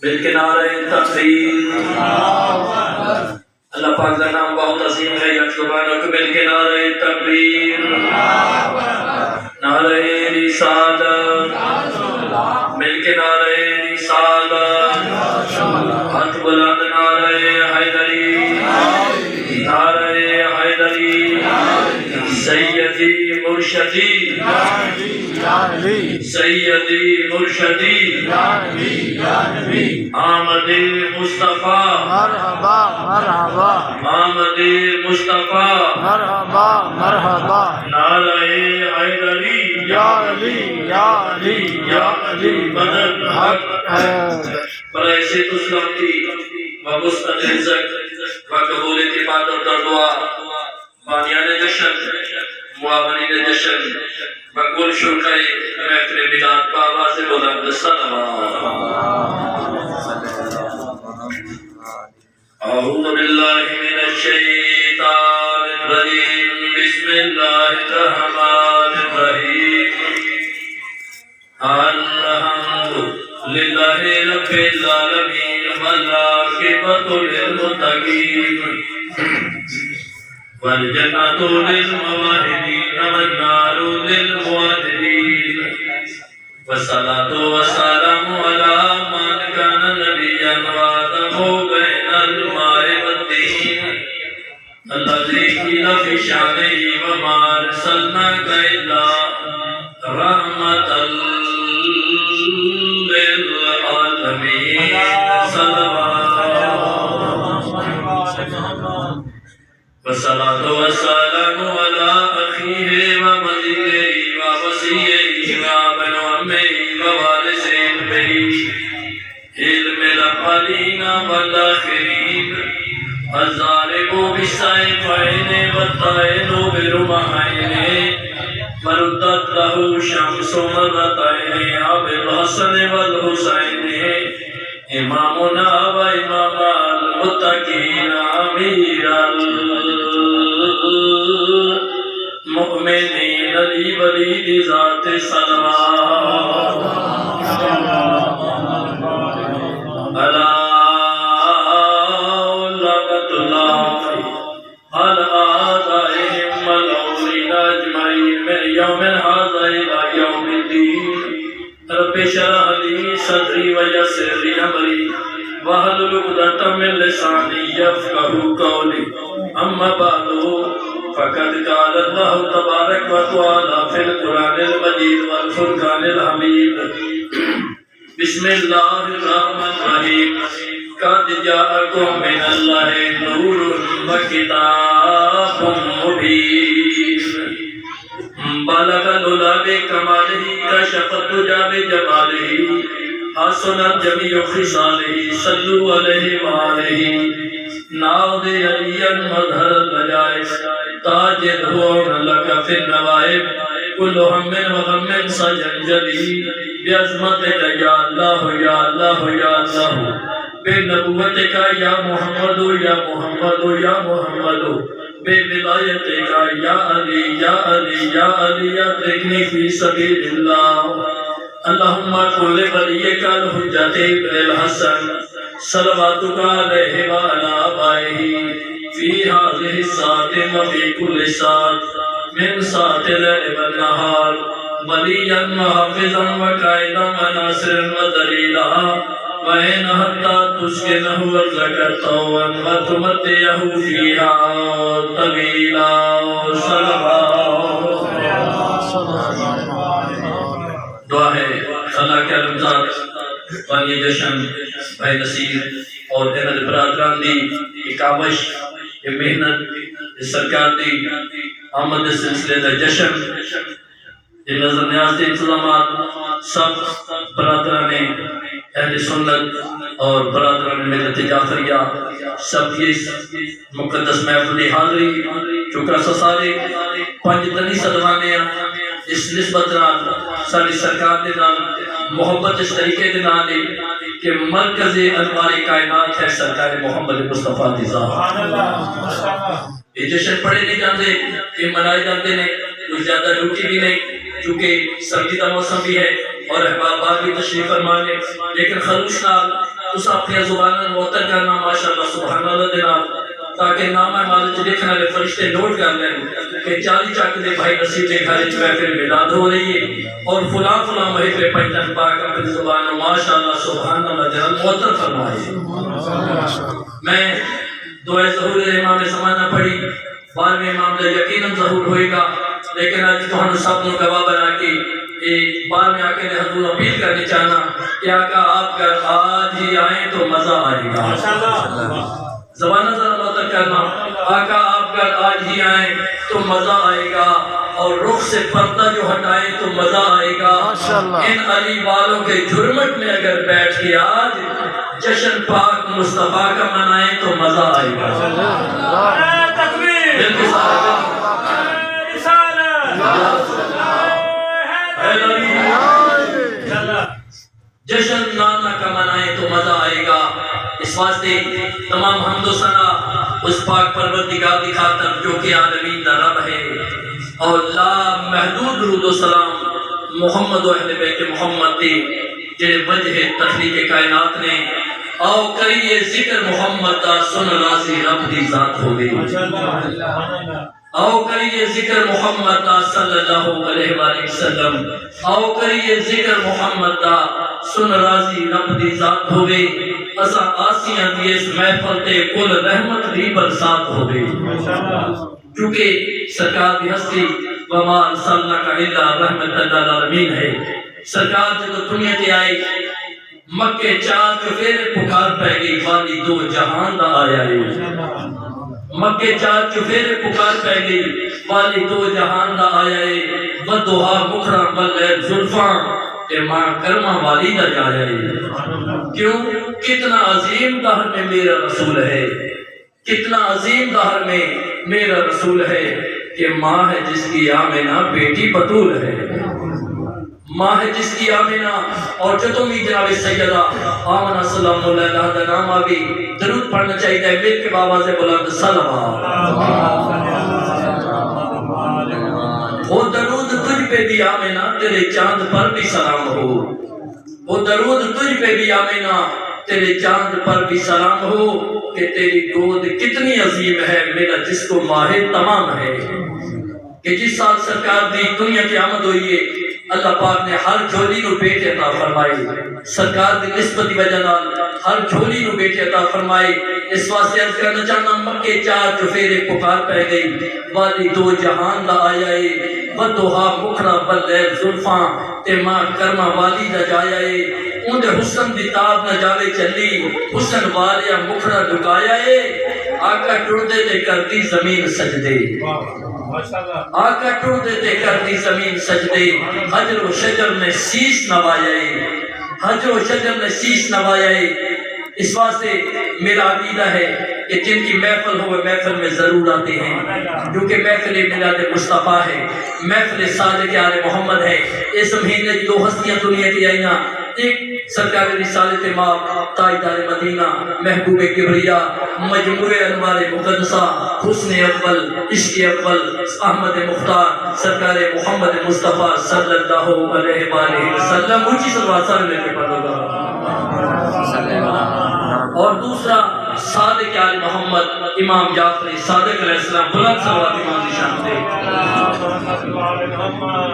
مل کے نعرہ تکبیر، اللہ پاک کا نام بہت عظیم ہے، یک زبانوں کو مل کے نعرہ تکبیر، نعرہ رسالت، مل کے نعرہ رسالت، ہاتھ بلند نعرہ حیدری، نعرہ حیدری، سیدی مرشدی، سیدی مرشدی، آمد مصطفیٰ، مرحبا مرحبا، آمد مصطفیٰ، مرحبا مرحبا، نعرہ حیدری، یا علی یا علی یا علی، مدد حق برائے صحت و سلامتی و مثبت رزق و قبول عبادت و دعا، بانیان جشن، معاونین جشن و کل شرکائے محفل میلاد با آواز بلند صلوات۔ اعوذ باللہ من الشیطان الرجیم، بسم اللہ الرحمن الرحیم، الحمد للہ رب العالمین والعاقبۃ للمتقین والجنۃ للموحدین والنار للموحدین، والصلاۃ والسلام علی من کان نبیا وآدم بین الماء والطین، الذی قیل فی شانہ وما ارسلناک الا رحمۃ للعالمین، والصلاة والسلام على أخيه ووزيره ووصيه وابن عمه ووارث علمه، علم الأولين والآخرين، الضارب بالسيفين والطائن برمحين، وردت له شمس مرتين، أبي الحسن والحسين، إمامنا وإمام المتقين، أمير المؤمنين، علی ولی ذات صلوات، علی لعنت اللہ علی اعدائهم ملعونین اجمعین، من یوم هذا إلی یوم الدین، رب اشرح لي صدری ویسر لي امری واحلل عقدۃ من لسانی یفقهوا قولی، اما بعد فقد قال اللہ تبارک و تعالی فی القرآن المجید والفرقان الحمید، بسم اللہ الرحمن الرحیم، قد جاءکم من اللہ نور و کتاب مبین، بلغ العلا بکمالہ، کشف الدجی بجمالہ، حسنت جمیع خصالہ، صلوا علیہ وآلہ، ناود علی مظہر البجائز، تاج دھون لک فی النوائب، کل ہم و غم سجنجلی، بعظمتک یا اللہ یا اللہ یا اللہ، بے نبوتک یا محمد یا محمد یا محمد، بے ولایتک یا علی یا علی یا علی، ادرکنی فی سبیل اللہ، اللہم کل ولیک الحجۃ ابن الحسن، صلواتک علیہ وعلی آبائہ، فی هذه الساعة وفی کل ساعة من ساعة الليل والنهار، وليا وحافظا وقائدا وناصرا ودليلا، وإن حتى تسكنه أرضك طوعا وتمتعه فيها طويلا، صلوات۔ دعا ہے اللہ کے رمضان بانی جشن بھائی نصیر اور دینا برادران دی یہ کاوش، یہ محنت، یہ سرکار دی آمد سلسلے دا جشن، یہ نظر نیاز دے انتظامات، سب برادران اہل سنت اور برادران ملت جعفریہ سب یہ مقدس محفل حاضری چکا سسارے پانچ تنی صدوانے اس نسبت نال ساری سرکار دے نال محبت اس طریقے دے نال کہ مرکز انوار کائنات ہے سرکار محمد مصطفیٰ دی ذات۔ یہ جشن پڑھے نہیں جاندے، یہ منائے جاندے نے، کچھ زیادہ ڈیوٹی بھی نہیں، چونکہ سردی کا موسم بھی ہے، اور احباب بار بھی تشریف فرما لے، لیکن خلوص نال اس اپنی زبان معطر کرنا ماشاءاللہ سبحان اللہ دینا، تاکہ نامہ مالک لکھنے والے فرشتے نوٹ کر لیں کہ 40 چک دے بھائی نصیب کے گھر محفل میلاد ہو رہی ہے اور فلاں فلاں محفل پنجتن پاک اپنی زبان ماشاءاللہ سبحان اللہ دینا معطر فرمائے۔ میں دعائے ظہور امام زمانہ پڑھی، 12ویں امام کا یقیناً ظہور ہوئے گا، لیکن آج تو ہم سب نے گواہ بنا کے ایک بار میں آکے حضور اپیل کرنے چاہنا کہ آقا آپ کا آج ہی آئیں تو مزہ آئے گا، زبانہ ذرا معطر کرنا، آقا آپ کا آج ہی آئیں تو مزہ آئے گا، اور رخ سے پردہ جو ہٹائیں تو مزہ آئے گا، ان علی والوں کے جھرمٹ میں اگر بیٹھ کے آج جشن پاک مصطفیٰ کا منائیں تو مزہ آئے گا۔ بالکل جشن نانا کا منائیں تو مزہ آئے گا۔ اس واسطے تمام حمد و ثنا اس پاک پروردگار کی خاطر جو کہ عالمین دا رب ہے، اور لا محدود درود و سلام محمد و اہل بیت محمد دی جنہیں وجہ تخلیق کائنات نے آؤ کریے ذکر محمد دا سن راضی رب دی ذات ہو گئی، آؤ کریے ذکر محمد دا صلی اللہ علیہ وآلہ وسلم، آؤ کریے ذکر محمد دا سن راضی رب دی ذات ہو گئی، اسا آسیاں دی اس محفل تے کل رحمت دی برسات ہو گئی، کیونکہ سرکار دی ہستی وما ارسلناک الا رحمۃ للعالمین ہے۔ سرکار جب دنیا تے آئی مکے چاند چفیرے پکار پہ گئی، والی دو جہان دا آیا ہے، مکے چاند چفیرے پکار پہ گئی، والی دو جہان دا آیا ہے، ودہا مکھرا بلیل زلفاں کہ ماں کرمہ والی دا جایا ہے۔ کیوں؟ کتنا عظیم دہر میں میرا رسول ہے، کتنا عظیم دہر میں میرا رسول ہے، کہ ماں ہے جس کی آمنہ بیٹی بطول ہے، ماں ہے جس کی آمنہ، اور جو تم جناب سیدہ آمنہ صلی اللہ علیہ وسلم کا نام آگئی، درود پڑھنا چاہیے ہے، مل کے بابا سے بلند صلوات۔ وہ درود تجھ پہ بھی آمنہ تیرے چاند پر بھی سلام ہو، وہ درود تجھ پہ بھی آمنہ تیرے چاند پر بھی سلام ہو، کہ تیری گود کتنی عظیم ہے میرا جس کو ماہ تمام ہے، کہ جس سال سرکار دی دنیا کی آمد ہوئی ہے اللہ پاک نے ہر جھولی نو بیٹے عطا فرمائی، سرکار دی نسبت دی وجہ نال ہر جھولی نو بیٹے عطا فرمائی۔ اس واسطے عرض کرنا چاہنا مکے چار چفیرے پکار پہ گئی، والی دو جہان دا آیا ہے، ودہا مکھرا بلیل زلفاں تے ماں کرمہ والی دا جایا ہے، اندے حسن دی تاب نہ جاوے چلی، حسن والیا مکھرا لکایا ہے، آقا ٹردے تے کردی زمین سجدے، آقا ٹردے تے کردی زمین سجدے، حجر و شجر نے سیس نوایا ہے، حجر و شجر نے سیس نوایا ہے۔ اس واسطے میرا عقیدہ ہے کہ جن کی محفل ہو وہ محفل میں ضرور آتے ہیں، کیونکہ محفل میلاد مصطفیٰ ہے، محفل صادق آل محمد ہے۔ اس مہینے دو ہستیاں دنیا کی آئیاں، ایک سرکار رسالت ماب تاجدار مدینہ محبوب کبریا مجموع انوار مقدسہ حسن اول عشق اول احمد مختار سرکار محمد مصطفیٰ صلی اللہ علیہ وآلہ وسلم، اونچی صلوات میں کے پڑھو گا۔ اور دوسرا صادق آل محمد امام جعفری صادق علیہ السلام، بلند صلوات امام کی شان دے۔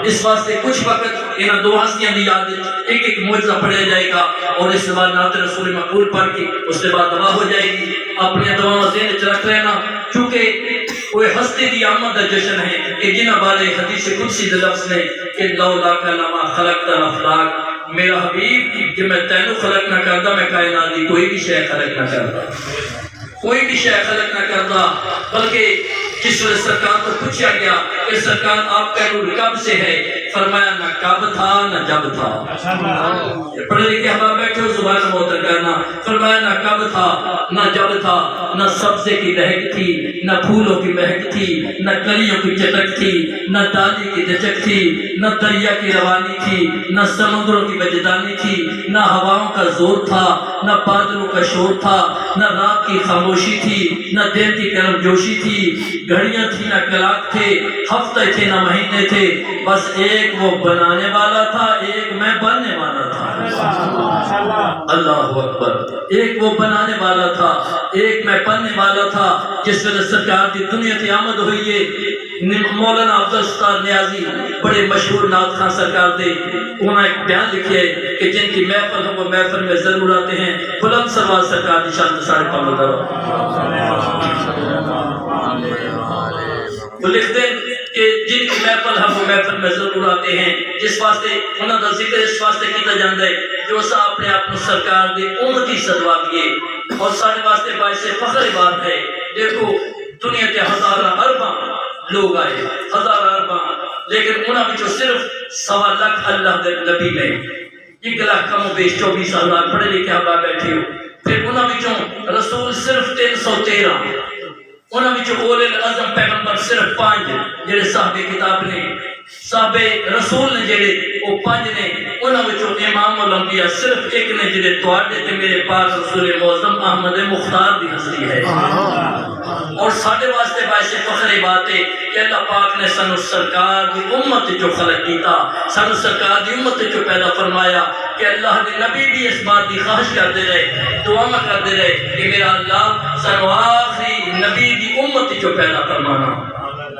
اس واسطے کچھ وقت ان دو ہستیاں دی یاد ایک ایک معجزہ پڑھا جائے گا، اور اس کے بعد نعت رسول مقبول پڑھ کے اس کے بعد دعا ہو جائے گی۔ اپنی دعاؤں ذہن وچ رکھ لینا، کیونکہ کوئی ہستی دی آمد دا جشن ہے کہ جنہ بارے حدیث قدسی دے لفظ نے کہ لولا کلمہ خلقت الافلاق، میرا حبیب کہ میں تینوں خلق نہ کرتا میں کائنات دی کوئی بھی شے خلق نہ کرتا، کوئی بھی شے خلق نہ کرتا، بلکہ جس وقت سرکار کو پوچھا گیا کہ سرکار آپ کا نور کب سے ہے، فرمایا نہ کب تھا نہ جب تھا۔ پڑھے لکھے احباب بیٹھے ہو زبان معطر کرنا، فرمایا نہ کب تھا نہ جب تھا، نہ سبزے کی دہک تھی نہ پھولوں کی مہک تھی، نہ کلیوں کی چٹک تھی نہ دادی کی دچک تھی، نہ دریا کی روانی تھی نہ سمندروں کی وجدانی تھی، نہ ہواؤں کا زور تھا نہ بادلوں کا شور تھا، نہ رات کی خاموشی تھی نہ دن کی گرم جوشی تھی، گھڑیاں تھی نہ کلاک تھے، ہفتے تھے نہ مہینے تھے، بس ایک وہ بنانے والا تھا، ایک میں بننے والا تھا۔ اللہ اکبر، ایک وہ بنانے والا تھا، ایک میں بننے والا تھا۔ جس وقت سرکار کی دنیا کی آمد ہوئی ہے، مولانا عبدالستار نیازی بڑے مشہور نعت خواں سرکار تھے، انہوں نے ایک بیان لکھے کہ جن کی محفل ہم وہ محفل میں ضرور آتے ہیں، بلند سرور سرکار کی شان سارے پاک کرو۔ وہ لکھتے ہیں کہ جن کی محفل ہم وہ محفل میں ضرور آتے ہیں، جس واسطے انہوں کا ذکر اس واسطے کیتا جاندہ ہے جو سا اپنے آپ کو سرکار دے امتی صدوا کیے، اور سارے واسطے باعث فخر بات ہے۔ دیکھو دنیا کے ہزارہ ارباں لوگ آئے، ہزارہ ارباں، لیکن انہاں بچوں صرف 1.25 لاکھ اللہ دے نبی میں، 1 لاکھ کم و بیش 24,000 پڑھے لکھے آپ بیٹھے ہو، پھر انہاں بچوں رسول صرف 313، انہاں بچوں اولے العظم پیغمبر صرف 5 جڑے صاحب کتاب نے، صاحب رسول نے جڑے وہ 5 نے، انہاں بچوں امام الانبیاء صرف 1 نے جڑے تواڈے تے میرے پاک رسول معظم احمد مختار دی ہستی ہے۔ اور ساڈے واسطے باعث فخر بات ہے کہ اللہ پاک نے سانو سرکار دی امت جو خلق کیتا، سانو سرکار دی امت جو پیدا فرمایا، کہ اللہ دے نبی بھی اس بات دی خواہش کرتے رہے، دعا کرتے رہے کہ میرا اللہ سانو آخری نبی دی امت جو پیدا فرمانا۔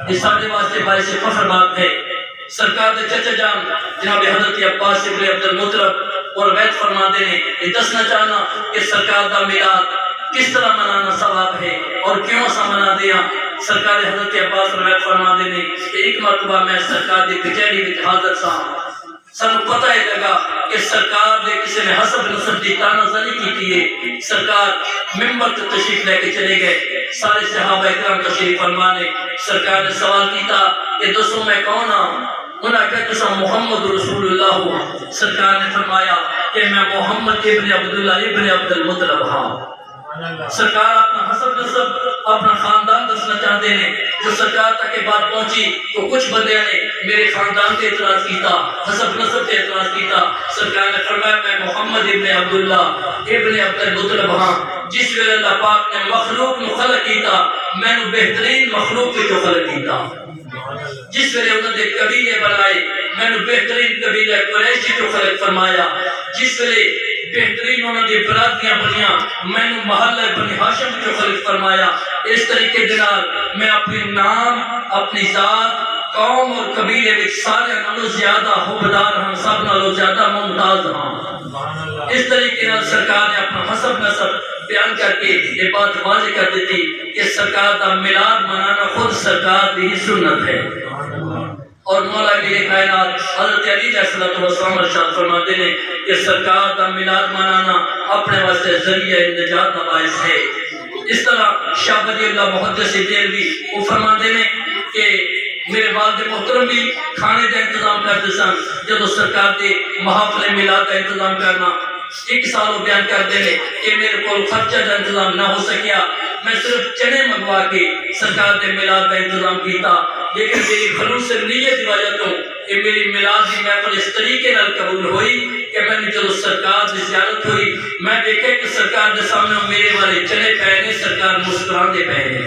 یہ ساڈے واسطے باعث فخر بات ہے۔ سرکار دے چچا جان جناب حضرت عباس ابن عبد المطلب اور وید فرماتے ہیں، یہ دسنا چاہنا کہ سرکار دا میلاد کس طرح منانا ثواب ہے اور کیوں سا منا دیا۔ سرکار حضرت عباس روایت فرماتے ہیں کہ ایک مرتبہ میں سرکار دی کچہری وچ حاضر سا، سانو پتہ ہی لگا کہ سرکار دے کسی نے حسب نسب دی تانا زنی کی ہے۔ سرکار ممبر تے تشریف لے کے چلے گئے، سارے صحابہ اکرام تشریف فرمانے، سرکار نے سوال کیتا کہ دسو میں کون ہوں؟ انہوں نے کہا کہ محمد رسول اللہ ہوں۔ سرکار نے فرمایا کہ میں محمد ابن عبداللہ ابن عبد المطلب ہوں۔ سرکار اپنا حسب نسب اپنا خاندان دسنا چاہتے ہیں، جو سرکار تک بات پہنچی تو کچھ بندے نے میرے خاندان کے اعتراض کیتا، حسب نسب کے اعتراض کیتا۔ سرکار نے فرمایا میں محمد ابن عبداللہ ابن عبد المطلب ہاں۔ جس ویلے اللہ پاک نے مخلوق نو خلق کیتا، میں نو بہترین مخلوق جو خلق کیتا۔ جس ویلے انہوں نے قبیلے بنائے، میں نو بہترین قبیلہ قریش جو خلق فرمایا۔ جس ویلے بہترین انہوں نے برادریاں بنیاں، میں نے محلہ بنی ہاشم جو خلق فرمایا۔ اس طریقے دنال میں اپنی نام، اپنی ذات، قوم اور قبیلے وچ سارے نالوں زیادہ حبدار ہاں، سب نالوں زیادہ ممتاز ہاں۔ اس طریقے نال سرکار نے اپنا حسب نسب بیان کر کے یہ بات واضح کر دیتی کہ سرکار دا میلاد منانا خود سرکار دی سنت ہے۔ اور مولا میرے کائنات حضرت علی علیہ السلام ارشاد فرماتے ہیں کہ سرکار دا میلاد منانا اپنے واسطے ذریعہ نجات کا باعث ہے۔ اس طرح شاہ ولی اللہ محدث دہلوی وہ فرماتے ہیں کہ میرے والد محترم بھی کھانے کا انتظام کرتے سن، جب سرکار دے محافل میلاد کا انتظام کرنا 1 سال بیان کرتے ہیں کہ میرے کو خرچہ کا انتظام نہ ہو سکیا، میں صرف چنے منگوا کے سرکار دے میلاد کا انتظام کیتا، لیکن میری خلوص نیت کی وجہ تو کہ میری میلاد کی محفل اس طریقے نال قبول ہوئی کہ میں نے جب سرکار کی زیارت ہوئی میں دیکھے کہ سرکار کے سامنے میرے والے چنے پے نے، سرکار مسکراندے پے نے۔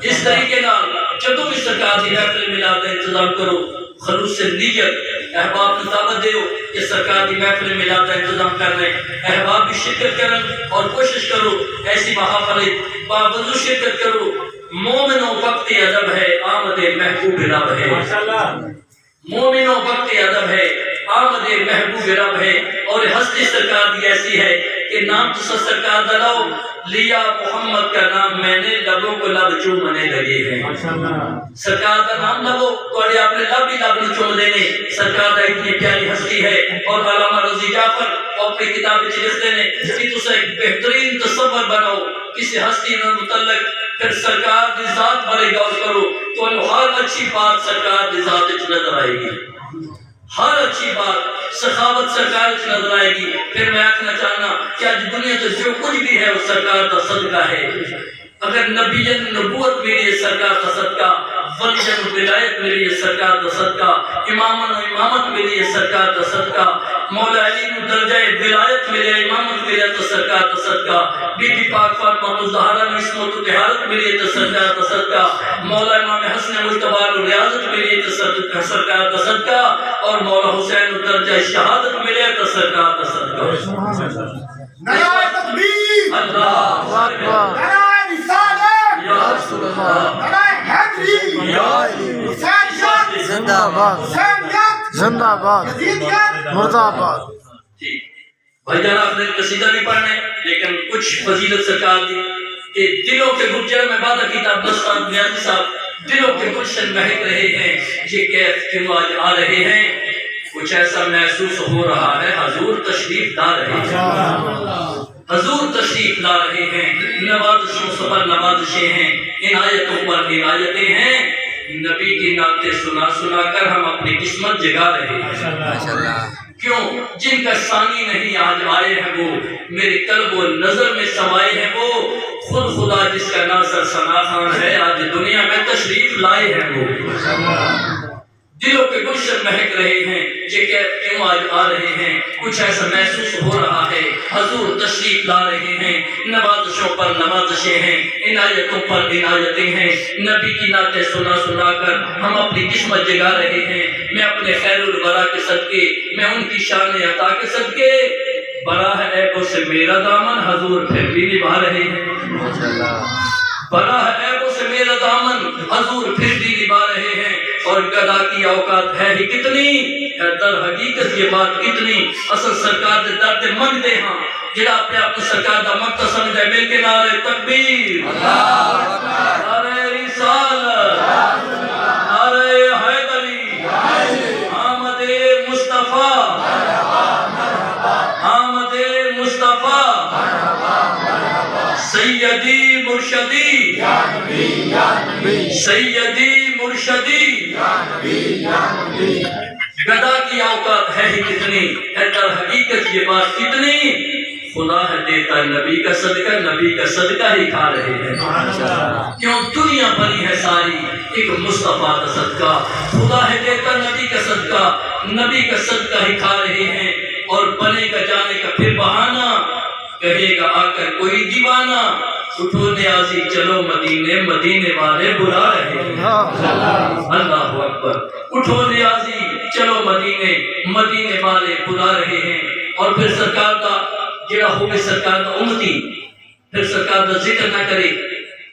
اس طریقے نال جدوں بھی سرکار کی محفل میلاد کا انتظام کرو، خلوص نیت احباب کو دعوت دیو کہ سرکار کی محفل میلاد کا انتظام کرنے، احباب بھی شرکت کرن اور کوشش کرو ایسی محافل باوضو شرکت کرو۔ مومنوں وقت ادب ہے، آمد محبوب رب ہے۔ مومنوں وقت ادب ہے، آمد محبوب رب ہے۔ اور ہستی سرکار دی ایسی ہے کہ نام تو سرکار دا لو لیا محمد کا نام میں نے، لبوں کو لب چومنے لگے ہیں۔ سرکار دا نام لو تو اپنے لب ہی لب نو چوم دینے۔ سرکار دا اتنی پیاری ہستی ہے۔ اور علامہ رضی جعفر اپنی کتاب وچ لکھتے ہیں کہ تساں ایک بہترین تصور بناؤ کسی ہستی نال متعلق، پھر سرکار دی ذات بارے غور کرو تو ہر اچھی بات سرکار دی ذات وچ نظر آئے گی، ہر اچھی بات سخاوت سرکار وچ نظر آئے گی۔ پھر میں آکھنا چاہنا کہ آج دنیا تو جو کچھ بھی ہے وہ سرکار کا صدقہ ہے۔ اگر نبیت نبوت میری ہے سرکار کا صدقہ، ولیت ولایت میری ہے سرکار کا صدقہ، امامت میری ہے سرکار کا صدقہ، مولا علی نو درجہ ولایت ملے امامت ملے تو سرکار دا صدقہ بی بی پاک فاطمہ الزہرا نو عصمت و طہارت ملے تو سرکار دا صدقہ مولا امام حسن مجتبی نو ریاضت ملے تو سرکار دا صدقہ اور مولا حسین نو درجہ شہادت ملے تو سرکار دا صدقہ نعرہ تکبیر، اللہ اکبر نعرہ رسالت، یا رسول اللہ نعرہ حیدری، یا علی حسینیت، زندہ باد حسینیت، زندہ باد یزیدیت، مرد آباد ٹھیک بھائی جان آپ نے قصیدہ بھی پڑھنے لیکن کچھ فضیلت سرکار دی کہ دلوں کے گلشن میں وعدہ کتاب دستان نیازی صاحب دلوں کے گلشن مہک رہے ہیں یہ کیف کیوں آج آ رہے ہیں کچھ ایسا محسوس ہو رہا ہے حضور تشریف لا رہے ہیں حضور تشریف لا رہے ہیں نوازشوں پر نوازشیں ہیں عنایتوں پر عنایتیں ہیں نبی کی نعتیں سنا سنا کر ہم اپنی قسمت جگا رہے ہیں کیوں جن کا ثانی نہیں آج آئے ہیں وہ میرے قلب و نظر میں سمائے ہیں وہ خود خدا جس کا ناصر ثنا خان ہے آج دنیا میں تشریف لائے ہیں وہ دلوں کے گلشن مہک رہے ہیں یہ کیف کیوں آج آ رہے ہیں کچھ ایسا محسوس ہو رہا ہے حضور تشریف لا رہے ہیں نوازشوں پر نوازشیں ہیں عنایتوں پر عنایتیں ہیں نبی کی نعتیں سنا سنا کر ہم اپنی قسمت جگا رہے ہیں میں اپنے خیر الورا کے صدقے میں ان کی شان عطا کے صدقے بڑا ہے عیبوں سے میرا دامن حضور پھر بھی نبھا رہے ہیں بڑا ہے عیبوں سے میرا دامن حضور پھر بھی نبھا رہے ہیں اور گدا کی اوقات ہے ہی کتنی ہے در حقیقت یہ بات کتنی اصل سرکار دے درد منگتے ہاں جڑا اپنے آپ کو سرکار دا منگتا سمجھے مل کے نعرے تکبیر نعرے رسالت نعرے حیدری آمد مصطفیٰ آمد مصطفیٰ سیدی مرشدی سیدی مرشدی گدا کی اوقات ہے ہی کتنی ہے در حقیقت یہ بات کتنی خدا ہے دیتا نبی کا صدقہ نبی کا صدقہ ہی کھا رہے ہیں کیوں دنیا بنی ہے ساری ایک مصطفیٰ کا صدقہ خدا ہے دیتا نبی کا صدقہ نبی کا صدقہ ہی کھا رہے ہیں اور بنے گا جانے کا پھر بہانہ کہے گا آ کر کوئی دیوانہ اٹھو نیازی چلو مدینے مدینے والے بلا رہے ہیں اللہ اکبر اٹھو نیازی چلو مدینے مدینے والے بلا رہے ہیں اور پھر سرکار کا جڑا ہوگی سرکار کا امتی پھر سرکار کا ذکر نہ کرے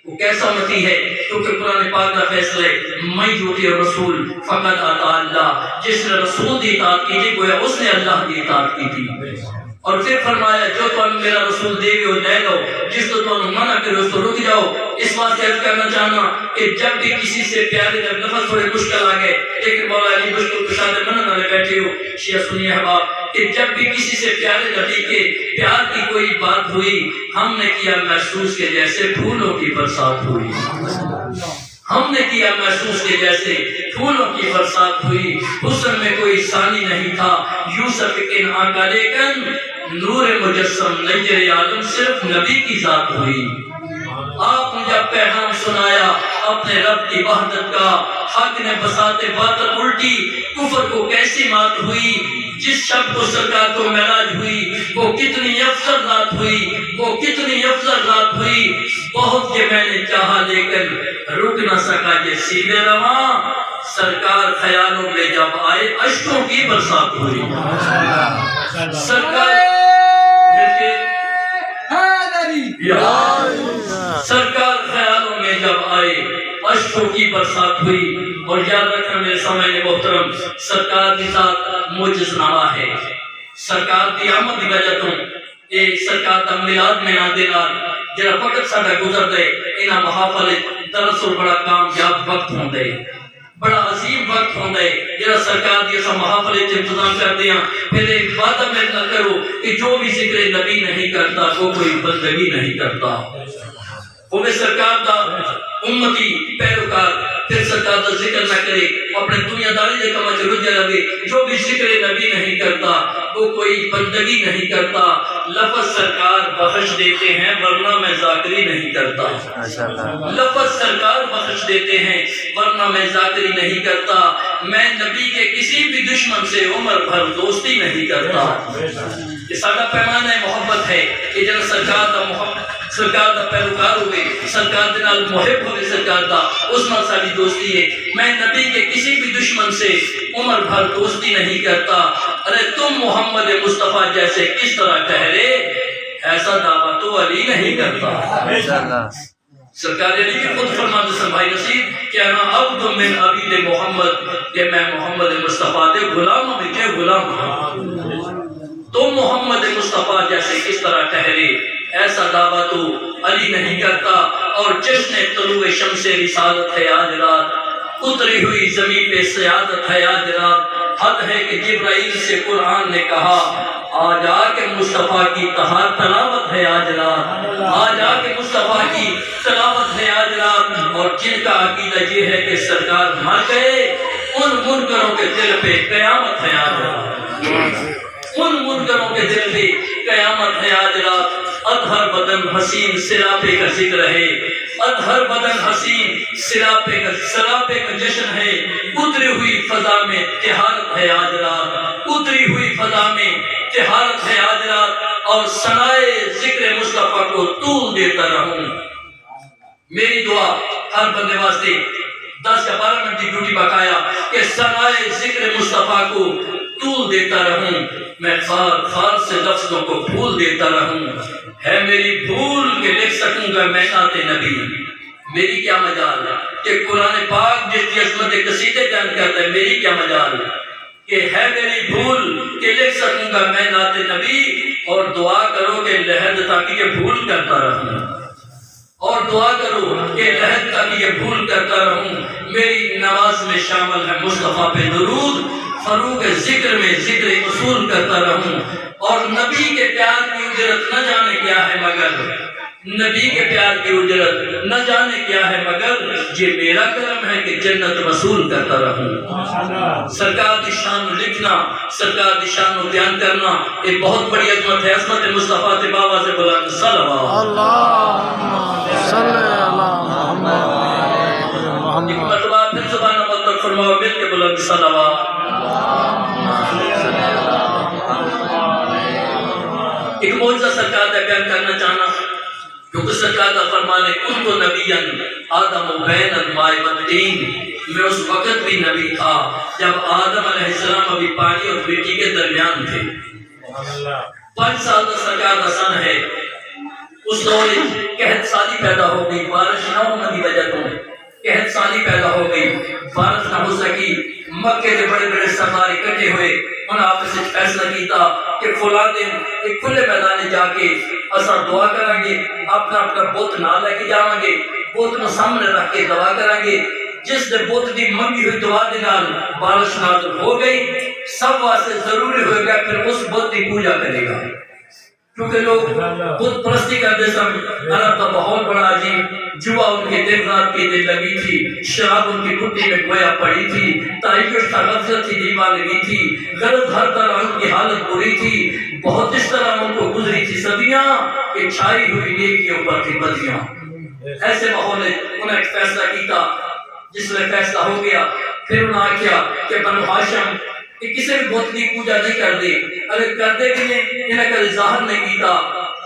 وہ کیسا امتی ہے کیونکہ قرآن پاک کا فیصلہ ہے میں یوتی رسول فقط اطاع اللہ جس نے رسول دی اطاعت کی تھی گویا اس نے اللہ کی اطاعت کی تھی اور پھر فرمایا جو تم میرا رسول دے گئے ہو لے لو جس تو تم منع کرے اس تو رک جاؤ اس بات سے عرض کرنا چاہنا کہ جب بھی کسی سے پیارے جب نفس تھوڑے مشکل آ گئے لیکن مولا علی مشکل کشاد منع نہ بیٹھے ہو شیعہ سنیے احباب کہ جب بھی کسی سے پیارے نبی کے پیار کی کوئی بات ہوئی ہم نے کیا محسوس کے جیسے پھولوں کی برسات ہوئی ہم نے کیا محسوس کے جیسے پھولوں کی برسات ہوئی حسن میں کوئی ثانی نہیں تھا یوسف کن آقا لیکن نور مجسم نیر عالم صرف نبی کی ذات ہوئی آپ نے جب پیغام سنایا اپنے رب کی وحدت کا حق نے بساتے باطل الٹی کفر کو کیسی مات ہوئی جس شب کو سرکار کو معراج ہوئی وہ کتنی افضل رات ہوئی وہ کتنی افضل رات ہوئی بہت یہ میں نے چاہا لیکن رک نہ سکا یہ سیدھے رواں سرکار خیالوں میں جب آئے اشکوں کی برسات ہوئی سرکار سرکار خیالوں میں جب آئے اشکوں کی برسات ہوئی اور یاد رکھنا میرے سامنے محترم سرکار کی ذات موجز نامہ ہے سرکار کی آمد کی وجہ تم ایک سرکار کا میلاد میں نہ دینا جرا وقت ساڑھا گزر دے انہا محافل دراصل بڑا کامیاب وقت ہوں دے بڑا عظیم وقت ہوں دے جرا سرکار دی ایسا محافل انتظام کر دیا پھر ایک وعدہ میں نہ کرو کہ جو بھی ذکر نبی نہیں کرتا وہ کوئی بندگی نہیں کرتا ہوئے سرکار دا امتی پیروکار پھر سرکار دا ذکر نہ کرے اپنے دنیا داری دے کما چ رجھا رہے. جو بھی ذکر نبی نہیں کرتا وہ کوئی بندگی نہیں کرتا. لفظ سرکار بخش دیتے ہیں ورنہ میں ذاکری نہیں کرتا. لفظ سرکار بخش دیتے ہیں ورنہ میں ذاکری نہیں کرتا. میں نبی کے کسی بھی دشمن سے عمر بھر دوستی نہیں کرتا. یہ سارا پیمانہ محبت ہے کہ جب سرکار دا محبت سرکار دا پیروکار ہوئے سرکار دے نال محب ہوئے سرکار دا اس نال ساری دوستی ہے. میں نبی کے کسی بھی دشمن سے عمر بھر دوستی نہیں کرتا. ارے تم محمد مصطفیٰ جیسے کس طرح ٹھہرے ایسا دعویٰ تو علی نہیں کرتا. سرکار علی بھی خود فرماتے ہیں بھائی نصیر کہ انا عبد من عبید محمد کہ میں محمد مصطفیٰ دے غلاموں میں کے غلام ہوں. تم محمد مصطفیٰ جیسے کس طرح ٹھہرے ایسا دعویٰ تو علی نہیں کرتا. اور جشن طلوع شمس رسالت ہے آج رات اتری ہوئی زمین پہ سیادت ہے آج رات. حد ہے کہ جبرائیل سے قرآن نے کہا آج آ کے مصطفیٰ کی تلاوت ہے آج رات. آج آ کے مصطفیٰ کی تلاوت ہے آج رات. اور جن کا عقیدہ یہ ہے کہ سرکار مر گئے ان منکروں کے دل پہ قیامت ہے آج رات. ان منکروں کے دل پہ قیامت ہے آج رات. اطہر بدن حسین سراپے کا ذکر ہے. اطہر بدن حسین سراپے کا جشن ہے. اتری ہوئی فضا میں تہارت ہے آج رات. اتری ہوئی فضا میں تہارت ہے آج رات. اور ثنائے ذکر مصطفیٰ کو طول دیتا رہوں. میری دعا ہر بندے واسطے 10 یا 12 منٹ کی ڈیوٹی بقایا کہ ثنائے ذکر مصطفیٰ کو طول دیتا رہوں. میں خار سے لفظوں کو بھول دیتا رہوں. ہے میری بھول کہ لکھ سکوں گا میں نعت نبی. میری کیا مجال کہ قرآن پاک جس کی عظمت قصیدے بیان کرتا ہے. میری کیا مجال کہ ہے میری بھول کہ لکھ سکوں گا میں نعت نبی. اور دعا کرو کہ لحد تاکہ یہ بھول کرتا رہوں. اور دعا کرو کہ لحد تاکہ یہ بھول کرتا رہوں. میری نماز میں شامل ہے مصطفیٰ پہ درود. فروغ ذکر میں ذکر اصول کرتا رہوں. اور نبی کے پیار کی اجرت نہ جانے کیا ہے مگر نبی کے پیار کی اجرت نہ جانے کیا ہے مگر یہ میرا کرم ہے کہ جنت وصول کرتا رہوں. سرکار کی شان لکھنا سرکار کی شان بیان کرنا ایک بہت بڑی عظمت ہے. عظمت مصطفیٰ تے بابا سے بلند صلوات اللہم صلی علی محمد. ایک مرتبہ پھر زبان مطلب فرماؤ مل کے بلند صلوات. ایک معجزہ سرکار کا بیان کرنا چاہنا کیونکہ سرکار کا فرمان ہے کن تو نبیًا آدم و بین الماء والطین. میں اس وقت بھی نبی تھا جب آدم علیہ السلام ابھی پانی اور مٹی کے درمیان تھے. 5 سال کا سرکار کا سن ہے. اس دور قحط سالی پیدا ہو گئی. بارش نہ ہونے کی وجہ تو قحط سالی پیدا ہو گئی. بارش نہ ہو سکی. مکے کے بڑے بڑے سردار اکٹھے ہوئے. انہوں نے آپس میں فیصلہ کیتا کہ فلاں دن ایک کھلے میدان جا کے اساں دعا کریں گے. اپنا بت نہ لے کے جاواں گے. بت نو سامنے رکھ کے دعا کریں گے. جس نے بت دی منگی ہوئی دعا دے نال بارش نازل ہو گئی سب واسطے ضروری ہو گیا پھر اس بت کی پوجا کرے گا. کیونکہ لوگ بت پرستی کرتے سن. عرب کا ماحول بڑا عجیب. جوا ان کے دن رات کی دن لگی تھی. شراب ان کی گھٹی میں گویا پڑی تھی. تاریخ کا غفلت کی دیوانگی تھی. غلط ہر طرح ان کی حالت بری تھی. بہت اس طرح ان کو گزری تھی صدیاں کہ چھائی ہوئی نیکیوں پر تھی بدیاں. ایسے ماحول میں انہوں نے ایک فیصلہ کیتا. جس میں فیصلہ ہو گیا پھر انہوں نے کیا کہ بنو ہاشم کہ کسی بھی بت کی پوجا نہیں کر دے. اگر کر دے بھی انہیں کبھی ظاہر نہیں کیتا.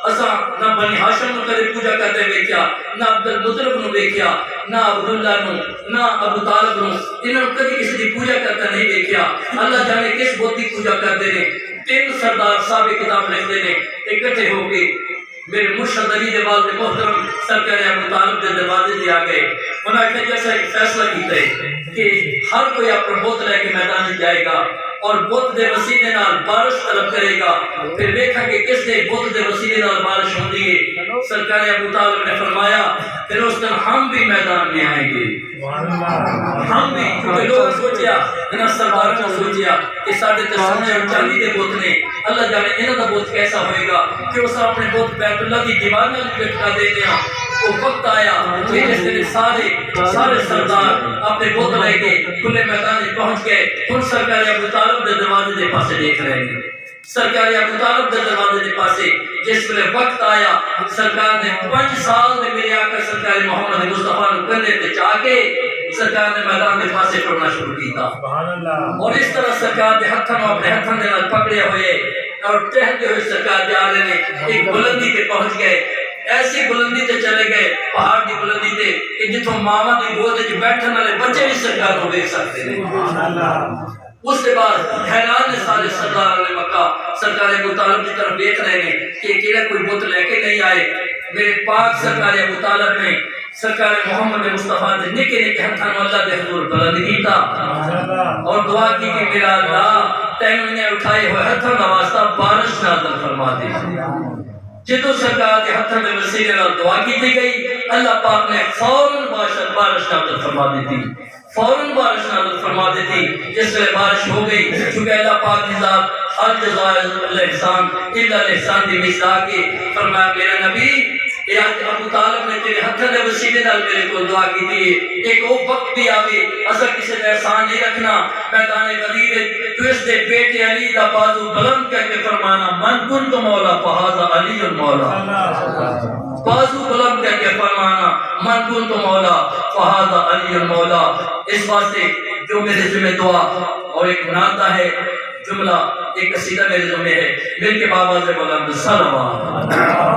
اساں نہ بنی ہاشم نو کبھی پوجا کرتے ویکھیا نہ عبد المطلب نو ویکھیا نہ عبداللہ نو نہ ابو طالب نو. انہوں نے کبھی کسی کی پوجا کرتا نہیں ویکھیا. اللہ جانے کس بت کی پوجا کرتے ہیں. 3 سردار صاحب کتاب لکھتے ہیں اکٹھے ہو کے میرے مرشد علی دے والد محترم سرکار ابو طالب دے دروازے تے آ گئے. انہوں نے جیسا ایک فیصلہ کیتا ہے کہ ہر کوئی اپنا بت لے کے میدان میں جائے گا اور بت دے وسیلے نال بارش طلب کرے گا. پھر دیکھا کہ کس دے بت دے وسیلے نال بارش ہوتی ہے. سرکار ابو طالب نے فرمایا پھر اس دن ہم بھی میدان میں آئیں گے. ہم بھی کیونکہ لوگوں نے سوچیا انہاں سرداروں نے سوچیا کہ ساڈے تے سونے اور چاندی دے بت نے. اللہ جانے انہاں دا بت کیسا ہوئے گا کہ اس اپنے بت بیت اللہ کی دیوار نال لٹکا دے دیا. وہ وقت آیا کہ جس دن سارے سردار اپنے بت لے کے کھلے میدان میں پہنچ گئے. ہن سرکار ابو طالب دے دروازے دے پاسے دیکھ رہے ہیں. سرکار ابو طالب دے دروازے دے پاسے جس ویلے وقت آیا سرکار نے 5 سال میں میرے آقا سرکار محمد مصطفیٰ نو کندھے تے چا کے سرکار نے میدان دے پاسے ٹرنا شروع کیتا. اور اس طرح سرکار دے ہتھاں نو اپنے ہتھاں دے نال پکڑے ہوئے اور ٹہتے ہوئے سرکار جا رہے نے. ایک بلندی تے پہنچ گئے, ایسی بلندی تے چلے گئے, پہاڑ دی بلندی تے کہ جتھوں ماواں دی گود وچ بیٹھن والے بچے بھی سرکار نو دیکھ سکتے ہیں. اس کے بعد حیران نے سارے سردار نے مکہ سرکار ابو طالب کی طرف دیکھ رہے ہیں کہ کیڑا کوئی بت لے کے نہیں آئے. میرے پاک سرکار ابو طالب نے سرکار محمد مصطفیٰ نے نکے نکے ہتھاں نو اللہ دے حضور بلند کیتا اور دعا کی کہ میرا اللہ تینوں نے اٹھائے ہوئے ہتھاں دا واسطہ بارش نازل فرما دے. جدو سرکار کے ہتھاں دے وسیلے نال دعا کی گئی اللہ پاک نے فوراً بارش نازل فرما دی. فوراً بارش نازل فرما دیتی. جس ویلے بارش ہو گئی چونکہ اللہ پاک کی ذات الجزاء الاحسان الا الاحسان دی مصداق کے فرمایا میرے نبی اے ابو طالب نے تیرے ہتھاں دے وسیلے نال میرے کو دعا کی تھی. ایک وہ وقت بھی آوے اسا کسی تے احسان نہیں رکھنا. میدان غدیر تو اس دے بیٹے علی دا بازو بلند کر کے فرمانا من کنت مولا فہذا علی المولا. بازو بلند کر کے فرمانا من کنت مولا فہذا علی المولا. اس واسطے جو میرے ذمہ دعا اور ایک منادہ ہے جملہ ایک قصیدہ میرے ذمہ ہے مل کے بابا سے بلند صلوات